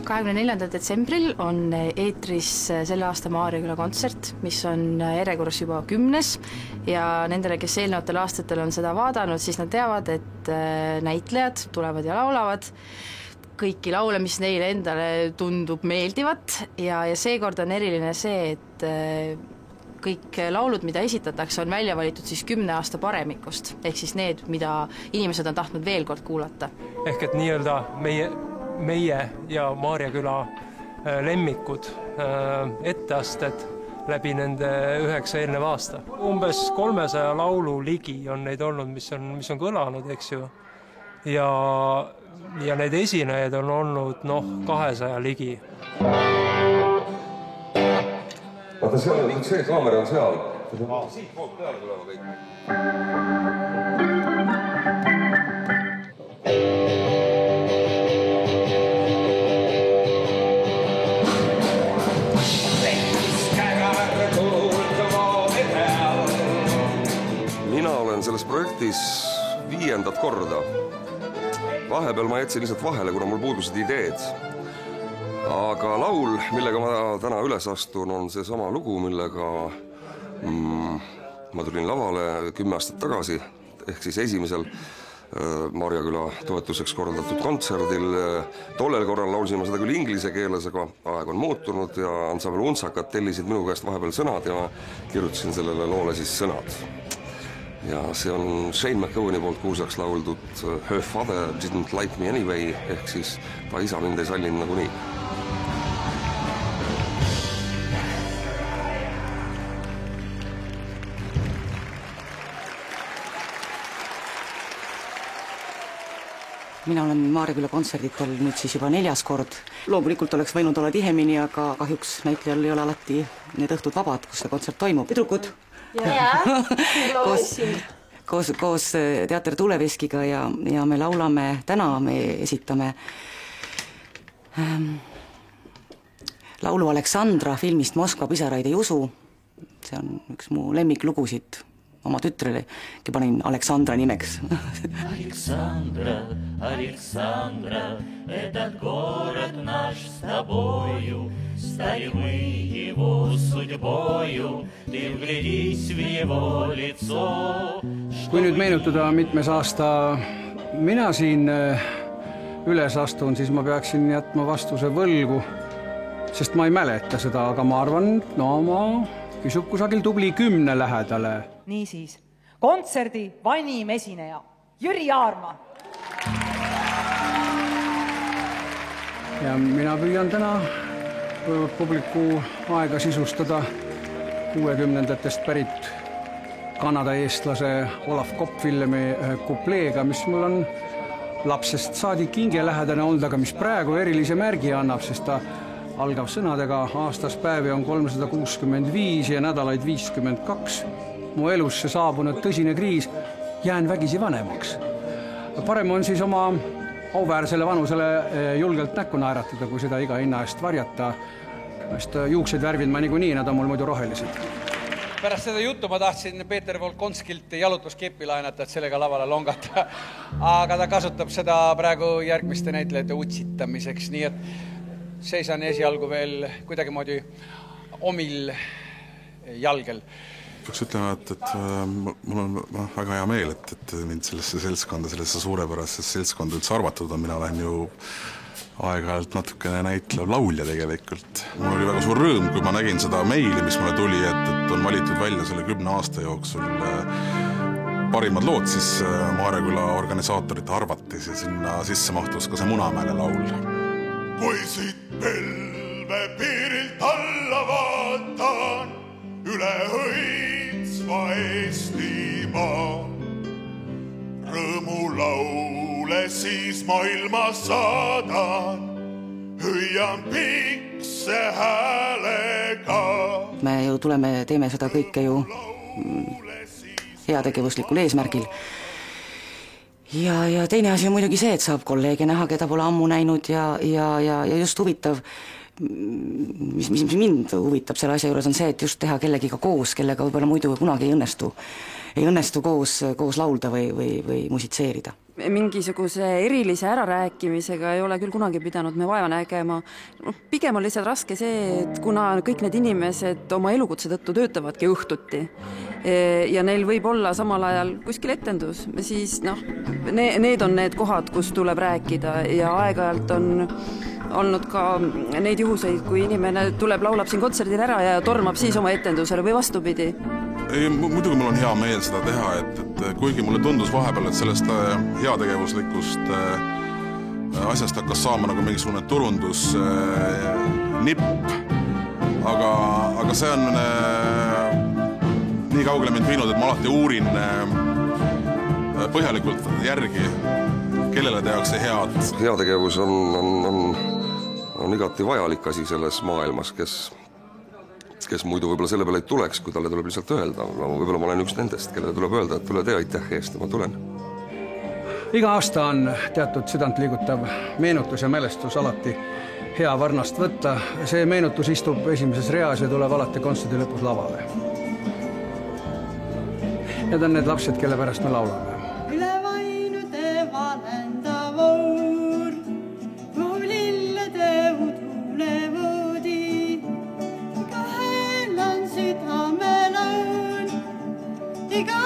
24. detsembril on eetris selle aasta Maarjaküla kontsert, mis on järjekorras juba 10. ja nendele, kes eelnevatel aastatel on seda vaadanud, siis nad teavad, et näitlejad tulevad ja laulavad kõiki laule, mis neile endale tundub meeldivat ja seekord on eriline see, et kõik laulud, mida esitatakse, on välja valitud siis 10 aasta paremikust, ehk siis need, mida inimesed on tahtnud veel kord kuulata. Ehk et nii-öelda meie ja Maarjaküla lemmikud etteasted läbi nende 9 eelneva aasta. Umbes 300 laulu ligi on neid olnud, mis on kõlanud, eks ju. Ja need esinejaid on olnud 200 ligi. Vaata, see kaamera on seal. Siit poolt peale tulema kõik. Mina olen selles projektis 5. korda. Vahepeal ma jätsin lihtsalt vahele, kuna mul puudusid ideed. Aga laul, millega ma täna üles astun, on see sama lugu, millega ma tulin lavale 10 aastat tagasi, ehk siis esimesel Maarjaküla toetuseks korraldatud kontserdil. Tollel korral laulsin ma seda küll inglise keeles, aga aeg on muutunud ja ansambel Untsakad tellisid minu käest vahepeal sõnad ja ma kirjutasin sellele loole siis sõnad. Ja see on Shane McGowan'i poolt kuulsaks lauldud Her father didn't like me anyway, ehk siis ta isa mind ei sallinud nagunii. Mina olen Maarjaküla kontserditel nüüd siis juba 4. kord. Loomulikult oleks võinud olla tihemini, aga kahjuks näitlejal ei ole alati need õhtud vabad, kus see kontsert toimub. Tüdrukud! koos Teater Tuleveskiga ja me laulame, täna me esitame laulu Aleksandra filmist Moskva pisaraid ei usu. See on üks mu lemmiklugusid oma tütrele, ki panin Aleksandra nimeks. Александра, этот город наш с тобою, стали мы его судьбою, ты вглядись в его лицо. Kui nüüd meenutada mitmes aasta mina siin üles astun, siis ma peaksin jätma vastuse võlgu, sest ma ei mäleta seda, aga ma arvan, ma küsub kusagil tubli 10 lähedale. Niisiis, kontserdi vanim esineja, Jüri Aarma. Ja mina püüan täna publiku aega sisustada 60-ndatest pärit Kanada eestlase Olaf Koppfillemi kupleega, mis mul on lapsest saadik hingelähedane olnud, aga mis praegu erilise märgi annab, sest ta algab sõnadega aastas päevi on 365 ja nädalaid 52. Mu elusse saabunud tõsine kriis, jään vägisi vanemaks. Parem on siis oma auväärsele vanusele julgelt näkku naeratada, kui seda iga hinna eest varjata. Juuksed värvid ma niikuinii, nad on mul muidu rohelised. Pärast seda juttu ma tahtsin Peeter Volkonskilt jalutuskepi laenata, et sellega lavale longata. Aga ta kasutab seda praegu järgmiste näitlejate utsitamiseks, nii et seisan esialgu veel kuidagimoodi omil jalgel. Peaks ütlema, et mul on väga hea meel, et mind sellesse seltskonda, sellesse suurepärasesse seltskonda üldse arvatud on. Mina olen ju aeg-ajalt natukene näitlev laulja tegelikult. Mul oli väga suur rõõm, kui ma nägin seda meili, mis mulle tuli, et on valitud välja selle 10 aasta jooksul parimad lood siis Maarjaküla organisaatorite arvatis ja sinna sisse mahtus ka see Munamäele laul. Kui siit pelve piirilt alla vaatan, üle õitsva Eestimaa. Rõõmu laule siis maailma saadan, hüüan pikse häälega. Me ju teeme seda kõike ju heategevuslikul eesmärgil. Ja teine asi on muidugi see, et saab kolleege näha, keda pole ammu näinud ja just huvitav mis mind huvitab selle asja juures, on see, et just teha kellegiga koos, kellega võib-olla muidu kunagi ei õnnestu koos laulda või musitseerida. Mingisuguse erilise ärarääkimisega ei ole küll kunagi pidanud me vaeva nägema. Pigem on lihtsalt raske see, et kuna kõik need inimesed oma elukutse tõttu töötavadki õhtuti ja neil võib olla samal ajal kuskil etendus, siis need on need kohad, kus tuleb rääkida ja aeg-ajalt on olnud ka neid juhuseid, kui inimene tuleb, laulab siin kontserdil ära ja tormab siis oma etendusele või vastupidi. Muidugi mul on hea meel seda teha, et kuigi mulle tundus vahepeal, et sellest heategevuslikust asjast hakkas saama nagu mingisugune turundus nipp, aga see on nii kaugele mind viinud, et ma alati uurin põhjalikult järgi, kellele tehakse head. Heategevus on igati vajalik asi selles maailmas, kes muidu võib-olla selle peale ei tuleks, kui talle tuleb lihtsalt öelda. Võib-olla ma olen üks nendest, kellele tuleb öelda, et tule tee aitäh eest ja ma tulen. Iga aasta on teatud südant liigutav meenutus ja mälestus alati hea varnast võtta. See meenutus istub esimeses reas ja tuleb alati kontserdi lõpus lavale. Need on need lapsed, kelle pärast me laulame. Üle vainude valenda voor, mu lillede udule võdi. Iga hääl on südamelõun, iga